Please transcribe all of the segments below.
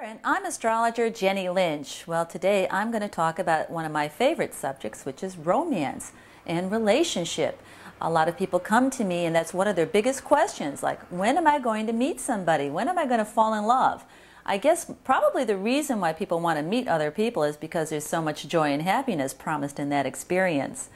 And I'm astrologer Jenny Lynch. Well, today I'm going to talk about one of my favorite subjects, which is romance and relationship. A lot of people come to me and that's one of their biggest questions, like, when am I going to meet somebody? When am I going to fall in love? I guess probably the reason why people want to meet other people is because there's so much joy and happiness promised in that experience.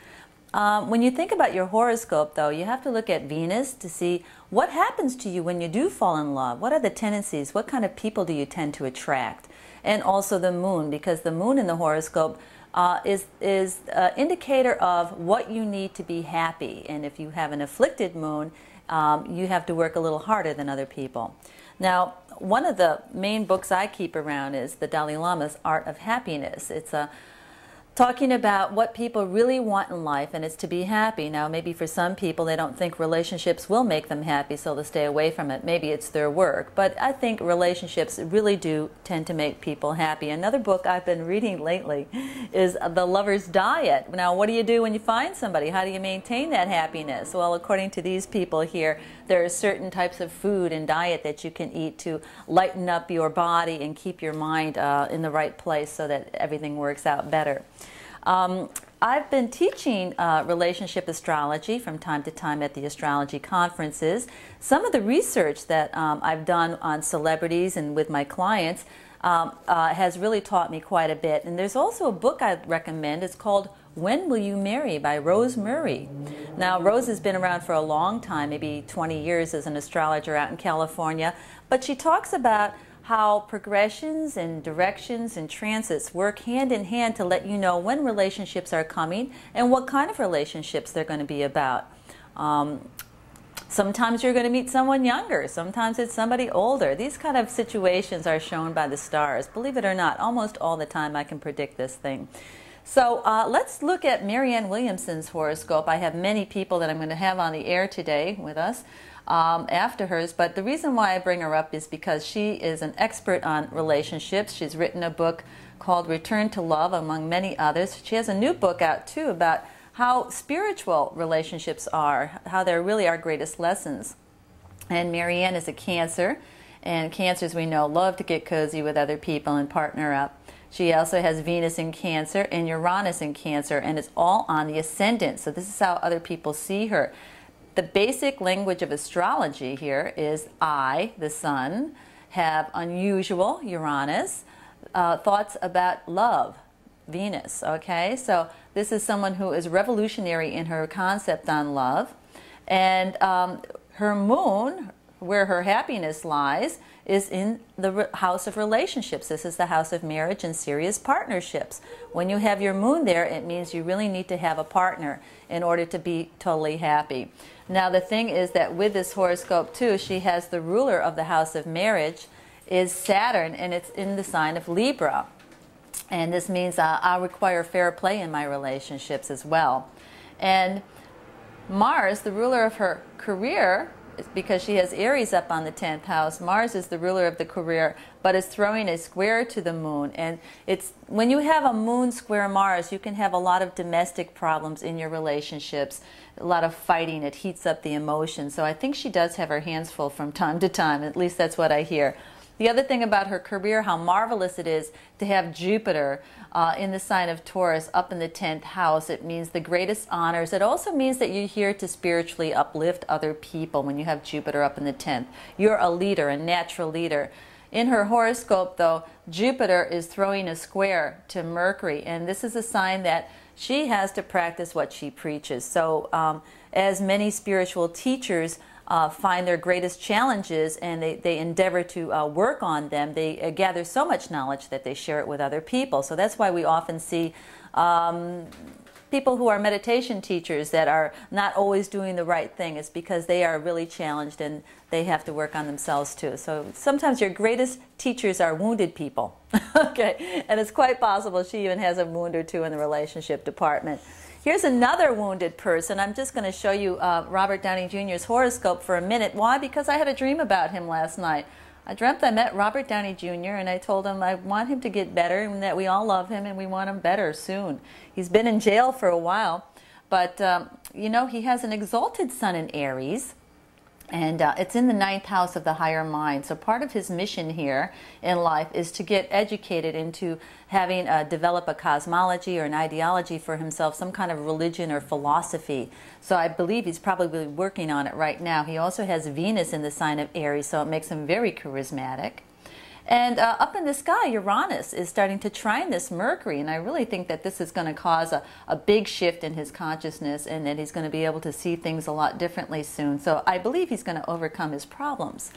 When you think about your horoscope, though, you have to look at Venus to see what happens to you when you do fall in love. What are the tendencies? What kind of people do you tend to attract? And also the moon, because the moon in the horoscope is an indicator of what you need to be happy. And if you have an afflicted moon, you have to work a little harder than other people. Now, one of the main books I keep around is the Dalai Lama's Art of Happiness. It's talking about what people really want in life, and it's to be happy. Now, maybe for some people, they don't think relationships will make them happy, so they stay away from it. Maybe it's their work. But I think relationships really do tend to make people happy. Another book I've been reading lately is The Lover's Diet. Now, what do you do when you find somebody? How do you maintain that happiness? Well, according to these people here, there are certain types of food and diet that you can eat to lighten up your body and keep your mind in the right place so that everything works out better. I've been teaching relationship astrology from time to time at the astrology conferences. Some of the research that I've done on celebrities and with my clients has really taught me quite a bit. And there's also a book I'd recommend. It's called When Will You Marry by Rose Murray. Now, Rose has been around for a long time, maybe 20 years as an astrologer out in California, but she talks about how progressions and directions and transits work hand in hand to let you know when relationships are coming and what kind of relationships they're going to be about. Sometimes you're going to meet someone younger, sometimes it's somebody older. These kind of situations are shown by the stars. Believe it or not, almost all the time I can predict this thing. So let's look at Marianne Williamson's horoscope. I have many people that I'm going to have on the air today with us after hers, but the reason why I bring her up is because she is an expert on relationships. She's written a book called Return to Love, among many others. She has a new book out too about how spiritual relationships are, how they're really our greatest lessons. And Marianne is a Cancer, and Cancers, we know, love to get cozy with other people and partner up. She also has Venus in Cancer and Uranus in Cancer, and it's all on the ascendant, so this is how other people see her. The basic language of astrology here is I, the sun, have unusual, Uranus, thoughts about love, Venus, okay? So this is someone who is revolutionary in her concept on love. And her moon, where her happiness lies, is in the house of relationships. This is the house of marriage and serious partnerships. When you have your moon there, it means you really need to have a partner in order to be totally happy. Now, the thing is that with this horoscope too, she has the ruler of the house of marriage is Saturn, and it's in the sign of Libra. And this means I require fair play in my relationships as well. And Mars, the ruler of her career, because she has Aries up on the 10th house, Mars is the ruler of the career, but is throwing a square to the moon. And it's when you have a moon square Mars, you can have a lot of domestic problems in your relationships, a lot of fighting. It heats up the emotions. So I think she does have her hands full from time to time. At least that's what I hear. The other thing about her career, how marvelous it is to have Jupiter in the sign of Taurus up in the 10th house. It means the greatest honors. It also means that you're here to spiritually uplift other people when you have Jupiter up in the 10th. You're a leader, a natural leader. In her horoscope, though, Jupiter is throwing a square to Mercury, and this is a sign that she has to practice what she preaches. So as many spiritual teachers find their greatest challenges and they endeavor to work on them, they gather so much knowledge that they share it with other people. So that's why we often see people who are meditation teachers that are not always doing the right thing. It's because they are really challenged and they have to work on themselves too. So sometimes your greatest teachers are wounded people. Okay, and it's quite possible she even has a wound or two in the relationship department. Here's another wounded person. I'm just going to show you Robert Downey Jr.'s horoscope for a minute. Why? Because I had a dream about him last night. I dreamt I met Robert Downey Jr. and I told him I want him to get better and that we all love him and we want him better soon. He's been in jail for a while, but you know, he has an exalted sun in Aries. And it's in the 9th house of the higher mind. So part of his mission here in life is to get educated into having develop a cosmology or an ideology for himself, some kind of religion or philosophy. So I believe he's probably working on it right now. He also has Venus in the sign of Aries, so it makes him very charismatic. And up in the sky, Uranus is starting to trine this Mercury, and I really think that this is going to cause a big shift in his consciousness, and that he's going to be able to see things a lot differently soon. So I believe he's going to overcome his problems.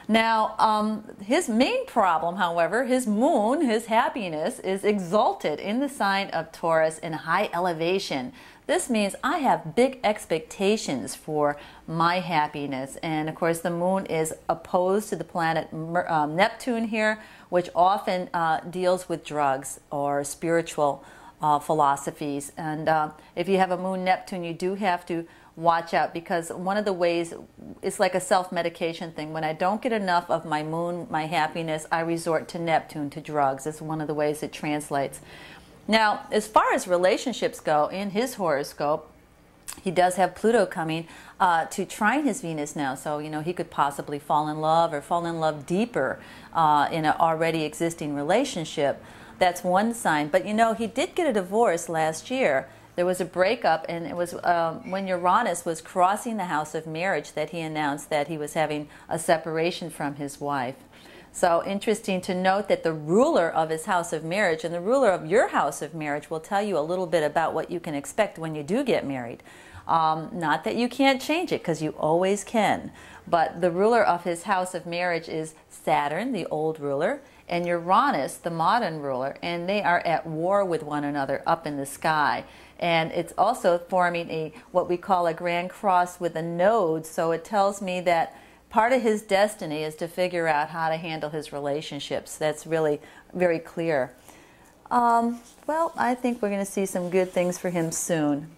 Now, his main problem, however, his moon, his happiness, is exalted in the sign of Taurus in high elevation. This means I have big expectations for my happiness. And of course, the moon is opposed to the planet Neptune here, which often deals with drugs or spiritual philosophies. And if you have a moon Neptune, you do have to watch out, because one of the ways, it's like a self-medication thing. When I don't get enough of my moon, my happiness, I resort to Neptune, to drugs. It's one of the ways it translates. Now, as far as relationships go, in his horoscope, he does have Pluto coming to trine his Venus now. So, you know, he could possibly fall in love or fall in love deeper in an already existing relationship. That's one sign. But, you know, he did get a divorce last year. There was a breakup, and it was when Uranus was crossing the house of marriage that he announced that he was having a separation from his wife. So interesting to note that the ruler of his house of marriage and the ruler of your house of marriage will tell you a little bit about what you can expect when you do get married. Not that you can't change it, because you always can. But the ruler of his house of marriage is Saturn, the old ruler, and Uranus, the modern ruler, and they are at war with one another up in the sky. And it's also forming what we call a grand cross with a node, so it tells me that part of his destiny is to figure out how to handle his relationships. That's really very clear. Well, I think we're going to see some good things for him soon.